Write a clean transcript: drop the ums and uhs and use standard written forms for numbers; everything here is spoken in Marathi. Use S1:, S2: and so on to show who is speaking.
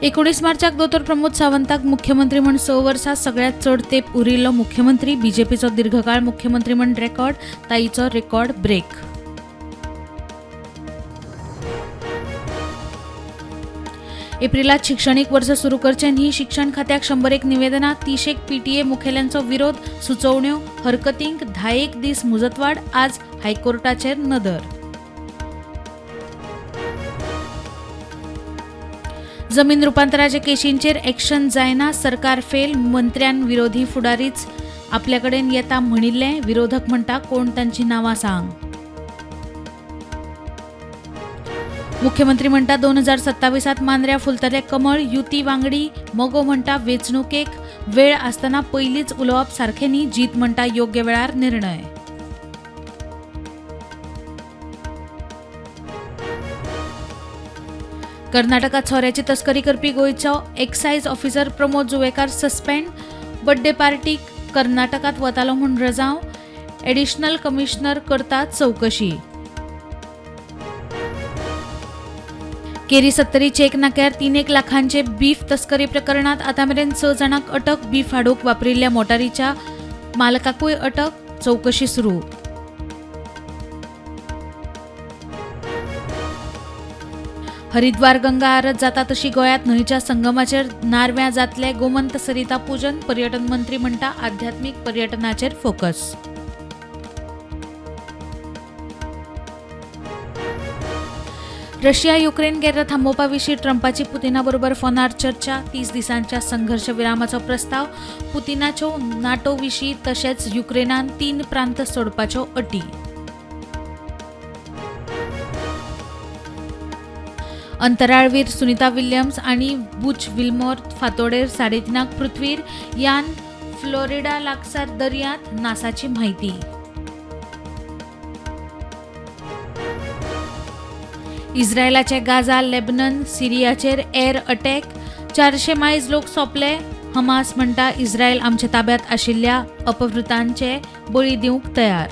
S1: 19 मार्चाक दोतोर प्रमोद सावंताक मुख्यमंत्री म्हण 6 वर्सां सगळ्यात चड तेंप उरिल्लो मुख्यमंत्री. बीजेपीचो दीर्घकाळ मुख्यमंत्री म्हण रेकॉर्ड, ताईचो रेकॉर्ड ब्रेक. एप्रिलात शिक्षणीक वर्स सुरू करचे न्ही. शिक्षण खात्याक 101 निवेदनां. 30 पीटीए मुखेल्यांचो विरोध. सुचोवण्यो हरकतींक 10 दीस मुजतवाड. आज हायकोर्टाचेर नदर. जमीन रुपांतराचे केशींचेर एक्शन जायना. सरकार फेल. मंत्र्यान विरोधी फुडारीच आपल्या कडेन येता म्हणिल्लें. विरोधक म्हणटा कोण तांची नांवां सांग. मुख्यमंत्री म्हणटा 2027 मांद्र्या फुलतले कमळ. युती वांगडी. मोगो म्हणटा वेंचणुकेक वेळ आसतना पयलींच उलोवप सारखें न्ही. जीत म्हणटा योग्य वेळार निर्णय. कर्नाटकात सोऱ्याची तस्करी करपी गोंयचो excise officer Pramod Juvekar suspend. Birthday पार्टीक कर्नाटकात वतालो म्हूण रजाव. एडिशनल कमिशनर करतात चवकशी. केरी 70 चेक नाक्यार 3 लाखांचे बीफ तस्करी प्रकरणात आतामेरेन 6 जाणांक अटक. बीफ हाडूंक वापरिल्ल्या मोटारीच्या मालकाकूय अटक. चवकशी सुरू. हरिद्वार गंगा आरत जाता तशी गोंयांत न्हंयच्या संगमाचेर नारव्यां जातले. गोमंत सरिता पूजन. पर्यटन मंत्री म्हणटा आध्यात्मीक पर्यटनाचेर फोकस. रशिया युक्रेन गेर थांबोवपा विशीं ट्रंपाची पुतिना बरोबर फोनार चर्चा. 30 दिसांच्या संघर्ष विरामाचो प्रस्ताव. पुतिनाच्यो नाटो विशीं तशेंच युक्रेनान 3 प्रांत सोडपाच्यो अटी. अंतराळवीर सुनीता विल्यम्स आनी बुच विल्मोर फांतोडेर 3:30 पृथ्वीर. यान फ्लोरिडा लागसार दर्यांत. नासाची म्हायती. इस्रायलाचे गाझा, लेबनन, सिरियाचेर एअर अटॅक. 400 मायज लोक सोंपले. हमास म्हणटा इस्रायल आमचे ताब्यांत आशिल्ल्या अपहृतांचे बळी दिवंक तयार.